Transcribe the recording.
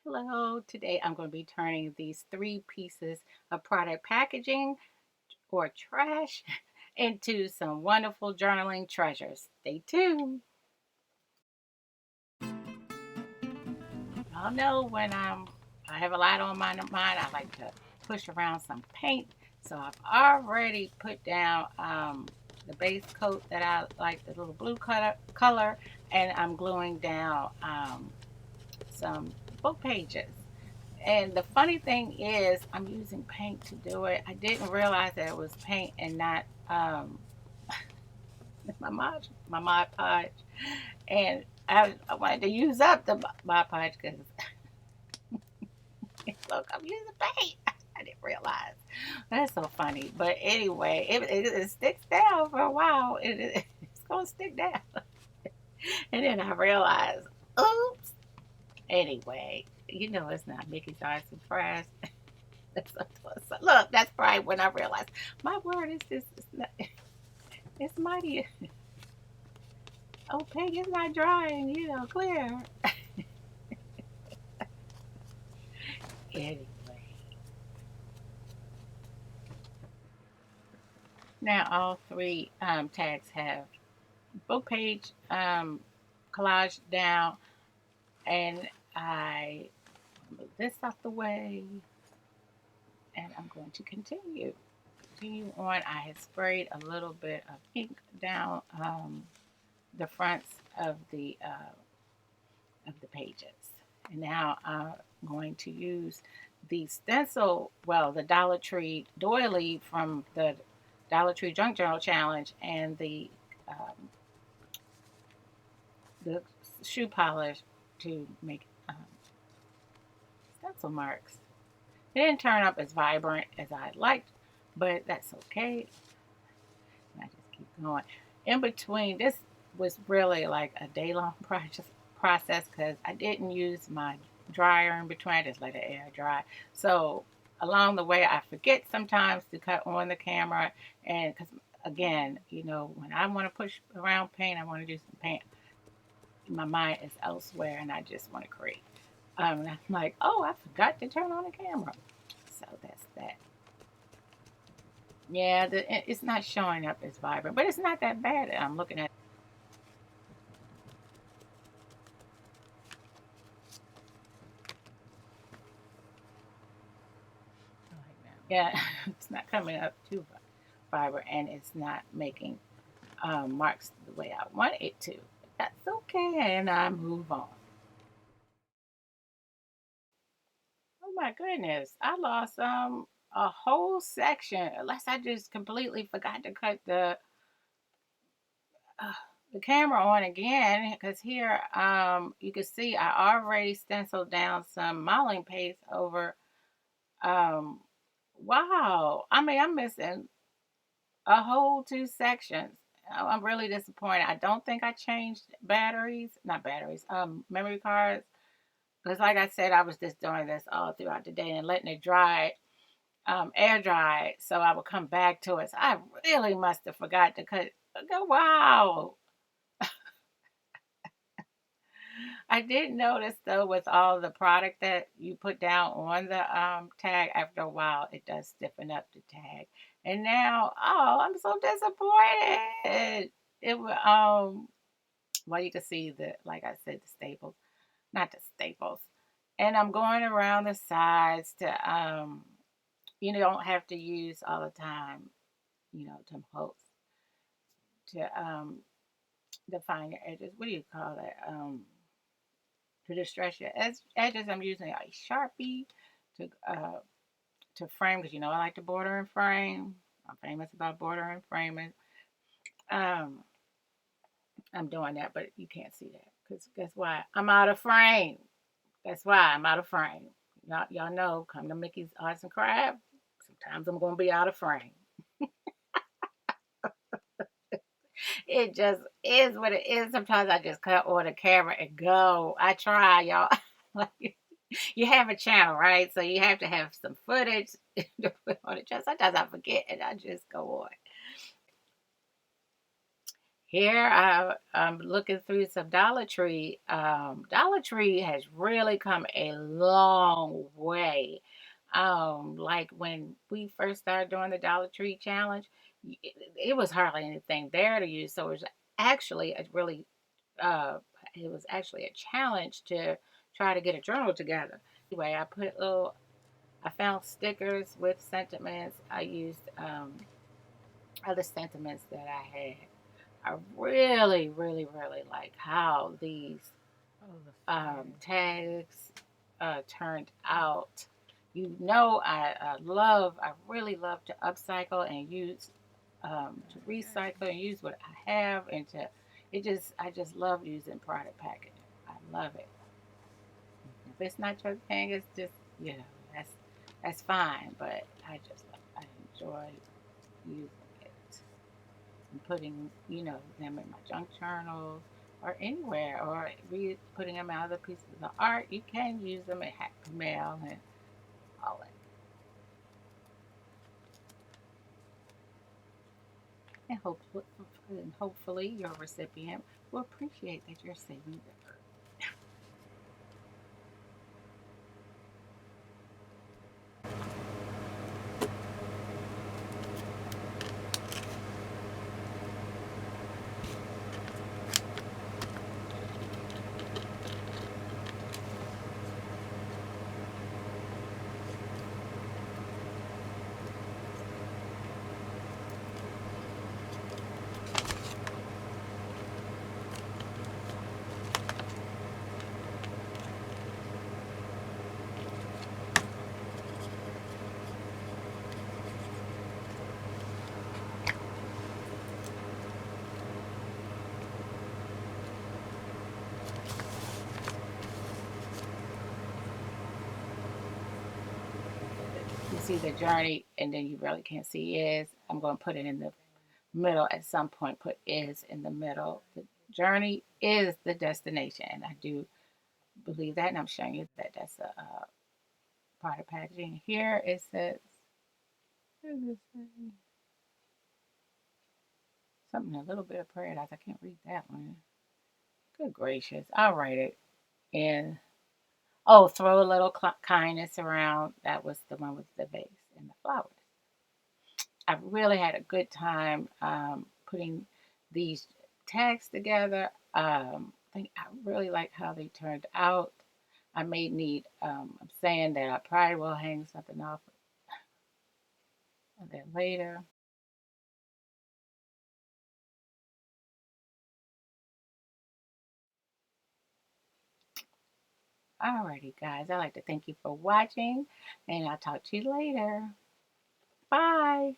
Hello, today I'm going to be turning these three pieces of product packaging or trash into some wonderful journaling treasures. Stay tuned. Y'all know when I have a lot on my mind, I like to push around some paint. So I've already put down the base coat that I like, the little blue color, and I'm gluing down some book pages. And the funny thing is, I'm using paint to do it. I didn't realize that it was paint and not my Mod Podge. And I wanted to use up the Mod Podge because look, I'm using paint. I didn't realize. That's so funny. But anyway, it sticks down for a while. It's going to stick down. And then I realized, oops. Anyway, it's not Mickey's Arts and Crafts. Look, that's probably when I realized my word is this. It's mighty opaque. It's not drying, clear. Anyway, now all three tags have book page collage down, and I move this out the way, and I'm going to continue. Continue on. I had sprayed a little bit of ink down the fronts of the pages. And now I'm going to use the stencil, well, the Dollar Tree doily from the Dollar Tree Junk Journal Challenge and the shoe polish to make stencil marks. It didn't turn up as vibrant as I'd liked, but that's okay. I just keep going. In between, this was really like a day-long process because I didn't use my dryer in between. I just let the air dry. So along the way, I forget sometimes to cut on the camera, and because again, when I want to push around paint, I want to do some paint. My mind is elsewhere, and I just want to create. And I'm like, oh, I forgot to turn on the camera. So that's that. Yeah, it's not showing up as vibrant, but it's not that bad. I'm looking at. Yeah, it's not coming up too vibrant, and it's not making marks the way I want it to. That's okay, and I move on. Oh my goodness, I lost a whole section unless I just completely forgot to cut uh, the camera on again because here you can see I already stenciled down some modeling paste over um wow, I mean I'm missing a whole two sections. I'm really disappointed. I don't think I changed batteries, not batteries, memory cards. Because, like I said, I was just doing this all throughout the day and letting it dry, air dry, so I would come back to it. So I really must have forgot to cut. Wow. I did notice though, with all the product that you put down on the tag, after a while, it does stiffen up the tag. And now, oh, I'm so disappointed. It was well, you can see the, like I said, the staples, not the staples. And I'm going around the sides to you don't have to use all the time, to hold to define your edges. What do you call that? To distress your edges, I'm using a Sharpie to uh, to frame because I like to border and frame. I'm famous about border and framing. Um, I'm doing that, but you can't see that because guess why? I'm out of frame. That's why I'm out of frame. Y'all know, come to Mickey's Arts and Crafts. Sometimes I'm going to be out of frame. It just is what it is. Sometimes I just cut on the camera and go. I try, y'all. Like, you have a channel, right? So you have to have some footage to put on it. Just sometimes I forget and I just go on. Here I'm looking through some Dollar Tree. Dollar Tree has really come a long way. Like when we first started doing the Dollar Tree challenge, it was hardly anything there to use. So it was actually a really uh, it was actually a challenge to try to get a journal together. Anyway, I found stickers with sentiments. I used other sentiments that I had. I really, really, really like how these tags turned out. I really love to upcycle and use, to recycle and use what I have, and I just love using product packaging. I love it. If it's not your thing, it's just, you know, that's fine, but I enjoy using it and putting, them in my junk journals or anywhere, or putting them in other pieces of art. You can use them in happy mail and all that. And hopefully your recipient will appreciate that you're saving the earth. You see the journey, and then you really can't see is. I'm going to put it in the middle at some point. Put is in the middle. The journey is the destination, and I do believe that, and I'm showing you that that's a part of packaging. Here it says, what does it say? Something a little bit of paradise. I can't read that one. Good gracious. I'll write it in. Oh, throw a little kindness around. That was the one with the vase and the flowers. I really had a good time putting these tags together. I really like how they turned out. I may need, I'm saying that I probably will hang something off of that later. Alrighty, guys. I'd like to thank you for watching, and I'll talk to you later. Bye.